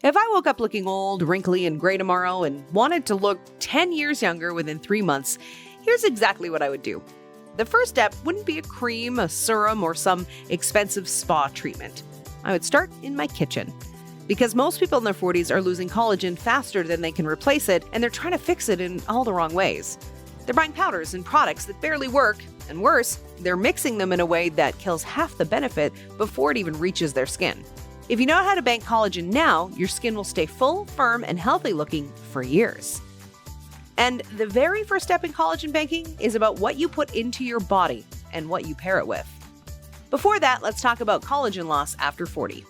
If I woke up looking old, wrinkly, and gray tomorrow and wanted to look 10 years younger within 3 months, here's exactly what I would do. The first step wouldn't be a cream, a serum, or some expensive spa treatment. I would start in my kitchen. Because most people in their 40s are losing collagen faster than they can replace it, and they're trying to fix it in all the wrong ways. They're buying powders and products that barely work, and worse, they're mixing them in a way that kills half the benefit before it even reaches their skin. If you know how to bank collagen now, your skin will stay full, firm, and healthy looking for years. And the very first step in collagen banking is about what you put into your body and what you pair it with. Before that, let's talk about collagen loss after 40.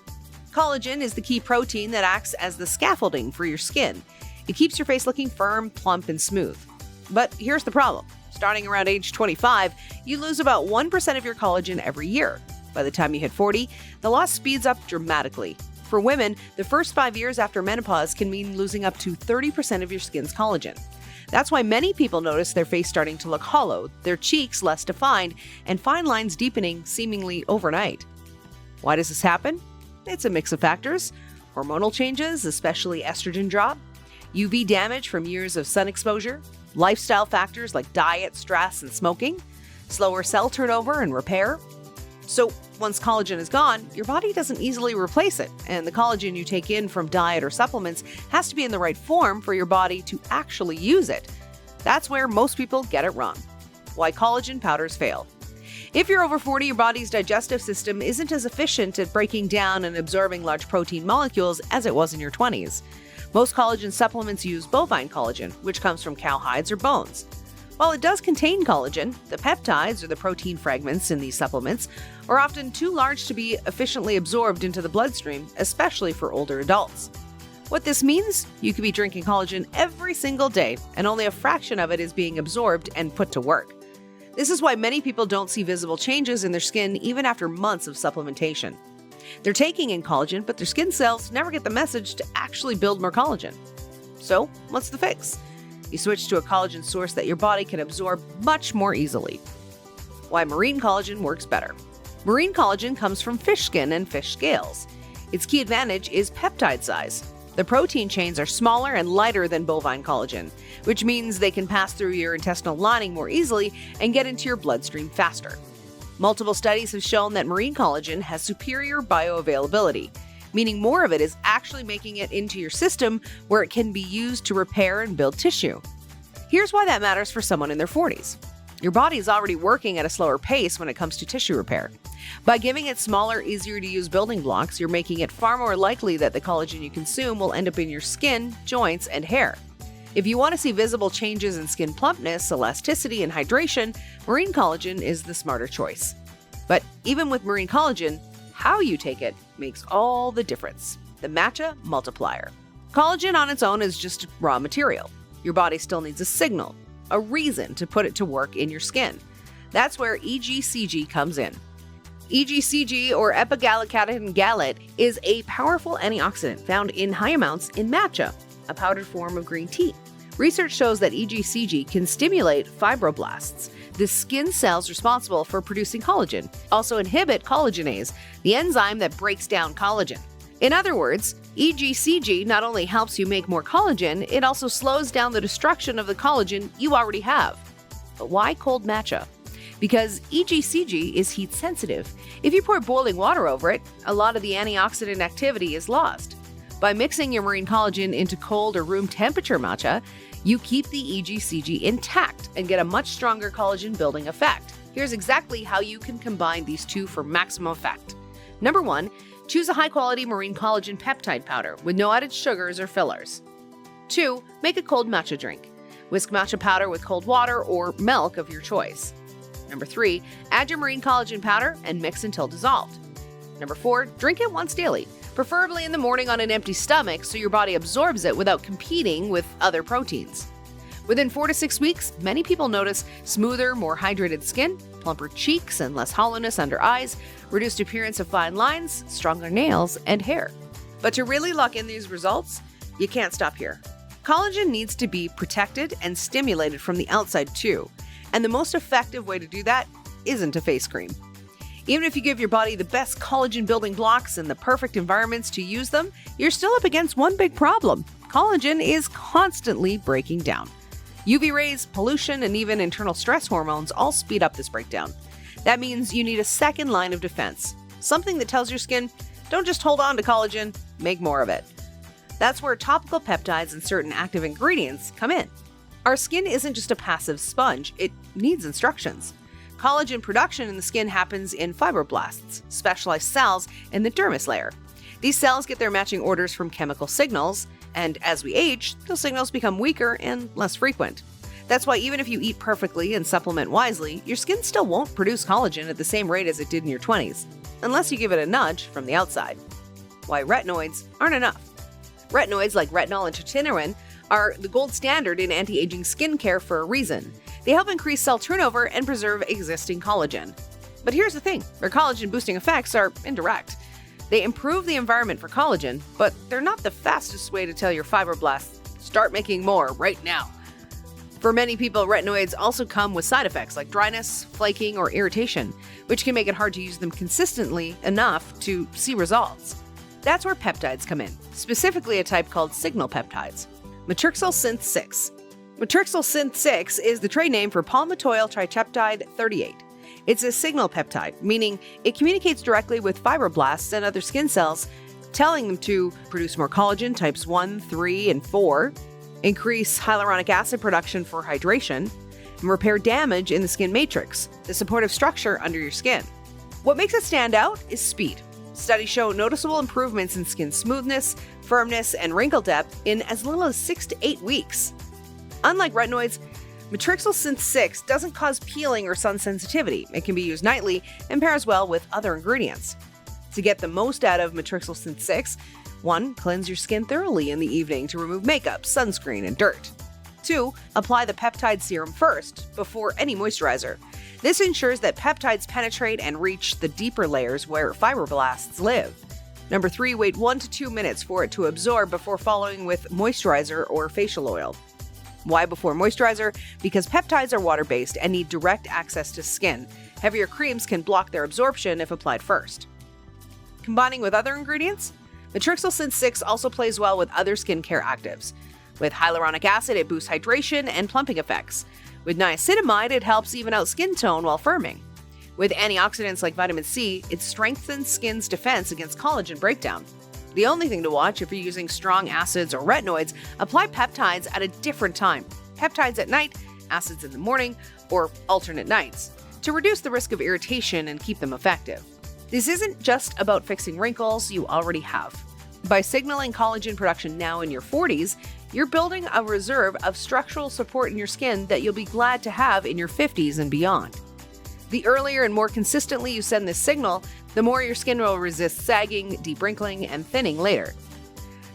Collagen is the key protein that acts as the scaffolding for your skin. It keeps your face looking firm, plump, and smooth. But here's the problem. Starting around age 25, you lose about 1% of your collagen every year. By the time you hit 40, the loss speeds up dramatically. For women, the first 5 years after menopause can mean losing up to 30% of your skin's collagen. That's why many people notice their face starting to look hollow, their cheeks less defined, and fine lines deepening seemingly overnight. Why does this happen? It's a mix of factors: hormonal changes, especially estrogen drop, UV damage from years of sun exposure, lifestyle factors like diet, stress, and smoking, slower cell turnover and repair. So once collagen is gone, your body doesn't easily replace it, and the collagen you take in from diet or supplements has to be in the right form for your body to actually use it. That's where most people get it wrong. Why collagen powders fail. If you're over 40, your body's digestive system isn't as efficient at breaking down and absorbing large protein molecules as it was in your 20s. Most collagen supplements use bovine collagen, which comes from cow hides or bones. While it does contain collagen, the peptides, or the protein fragments in these supplements, are often too large to be efficiently absorbed into the bloodstream, especially for older adults. What this means? You could be drinking collagen every single day, and only a fraction of it is being absorbed and put to work. This is why many people don't see visible changes in their skin even after months of supplementation. They're taking in collagen, but their skin cells never get the message to actually build more collagen. So, what's the fix? You switch to a collagen source that your body can absorb much more easily. Why marine collagen works better. Marine collagen comes from fish skin and fish scales. Its key advantage is peptide size. The protein chains are smaller and lighter than bovine collagen, which means they can pass through your intestinal lining more easily and get into your bloodstream faster. Multiple studies have shown that marine collagen has superior bioavailability, meaning more of it is actually making it into your system where it can be used to repair and build tissue. Here's why that matters for someone in their 40s. Your body is already working at a slower pace when it comes to tissue repair. By giving it smaller, easier-to-use building blocks, you're making it far more likely that the collagen you consume will end up in your skin, joints, and hair. If you want to see visible changes in skin plumpness, elasticity, and hydration, marine collagen is the smarter choice. But even with marine collagen, how you take it makes all the difference. The matcha multiplier. Collagen on its own is just raw material. Your body still needs a signal, a reason to put it to work in your skin. That's where EGCG comes in. EGCG, or epigallocatechin gallate, is a powerful antioxidant found in high amounts in matcha, a powdered form of green tea. Research shows that EGCG can stimulate fibroblasts, the skin cells responsible for producing collagen, also inhibit collagenase, the enzyme that breaks down collagen. In other words, EGCG not only helps you make more collagen, it also slows down the destruction of the collagen you already have. But why cold matcha? Because EGCG is heat sensitive. If you pour boiling water over it, a lot of the antioxidant activity is lost. By mixing your marine collagen into cold or room temperature matcha, you keep the EGCG intact and get a much stronger collagen building effect. Here's exactly how you can combine these two for maximum effect. Number 1, choose a high-quality marine collagen peptide powder with no added sugars or fillers. 2, make a cold matcha drink. Whisk matcha powder with cold water or milk of your choice. Number 3, add your marine collagen powder and mix until dissolved. Number 4, drink it once daily, preferably in the morning on an empty stomach so your body absorbs it without competing with other proteins. Within 4 to 6 weeks, many people notice smoother, more hydrated skin, plumper cheeks and less hollowness under eyes, reduced appearance of fine lines, stronger nails, and hair. But to really lock in these results, you can't stop here. Collagen needs to be protected and stimulated from the outside too, and the most effective way to do that isn't a face cream. Even if you give your body the best collagen building blocks and the perfect environments to use them, you're still up against one big problem. Collagen is constantly breaking down. UV rays, pollution, and even internal stress hormones all speed up this breakdown. That means you need a second line of defense, something that tells your skin, don't just hold on to collagen, make more of it. That's where topical peptides and certain active ingredients come in. Our skin isn't just a passive sponge, it needs instructions. Collagen production in the skin happens in fibroblasts, specialized cells in the dermis layer. These cells get their matching orders from chemical signals, and as we age, those signals become weaker and less frequent. That's why even if you eat perfectly and supplement wisely, your skin still won't produce collagen at the same rate as it did in your 20s, unless you give it a nudge from the outside. Why retinoids aren't enough. Retinoids like retinol and tretinoin are the gold standard in anti-aging skincare for a reason. They help increase cell turnover and preserve existing collagen. But here's the thing, their collagen-boosting effects are indirect. They improve the environment for collagen, but they're not the fastest way to tell your fibroblasts, start making more right now. For many people, retinoids also come with side effects like dryness, flaking, or irritation, which can make it hard to use them consistently enough to see results. That's where peptides come in, specifically a type called signal peptides. Matrixyl Synth 6. Matrixyl Synth 6 is the trade name for palmitoyl tripeptide 38. It's a signal peptide, meaning it communicates directly with fibroblasts and other skin cells, telling them to produce more collagen types 1, 3, and 4, increase hyaluronic acid production for hydration, and repair damage in the skin matrix, the supportive structure under your skin. What makes it stand out is speed. Studies show noticeable improvements in skin smoothness, firmness, and wrinkle depth in as little as 6 to 8 weeks. Unlike retinoids, Matrixyl Synth 6 doesn't cause peeling or sun sensitivity. It can be used nightly and pairs well with other ingredients. To get the most out of Matrixyl Synth 6, 1. Cleanse your skin thoroughly in the evening to remove makeup, sunscreen, and dirt. 2. Apply the peptide serum first, before any moisturizer. This ensures that peptides penetrate and reach the deeper layers where fibroblasts live. 3. Wait 1 to 2 minutes for it to absorb before following with moisturizer or facial oil. Why before moisturizer? Because peptides are water-based and need direct access to skin. Heavier creams can block their absorption if applied first. Combining with other ingredients, Matrixyl Synth 6 also plays well with other skincare actives. With hyaluronic acid, it boosts hydration and plumping effects. With niacinamide, it helps even out skin tone while firming. With antioxidants like vitamin C, it strengthens skin's defense against collagen breakdown. The only thing to watch if you're using strong acids or retinoids, apply peptides at a different time. Peptides at night, acids in the morning, or alternate nights, to reduce the risk of irritation and keep them effective. This isn't just about fixing wrinkles you already have. By signaling collagen production now in your 40s, you're building a reserve of structural support in your skin that you'll be glad to have in your 50s and beyond. The earlier and more consistently you send this signal, the more your skin will resist sagging, deep wrinkling, and thinning later.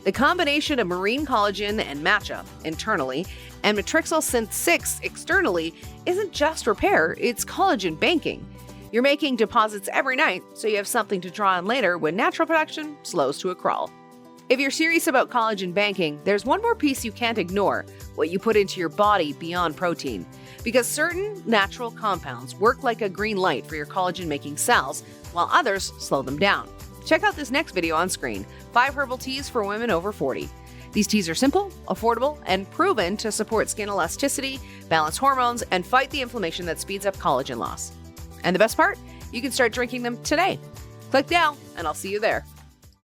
The combination of marine collagen and matcha internally and Matrixyl Synth 6 externally isn't just repair, it's collagen banking. You're making deposits every night, so you have something to draw on later when natural production slows to a crawl. If you're serious about collagen banking, there's one more piece you can't ignore: what you put into your body beyond protein. Because certain natural compounds work like a green light for your collagen-making cells, while others slow them down. Check out this next video on screen, 5 herbal teas for women over 40. These teas are simple, affordable, and proven to support skin elasticity, balance hormones, and fight the inflammation that speeds up collagen loss. And the best part? You can start drinking them today. Click now, and I'll see you there.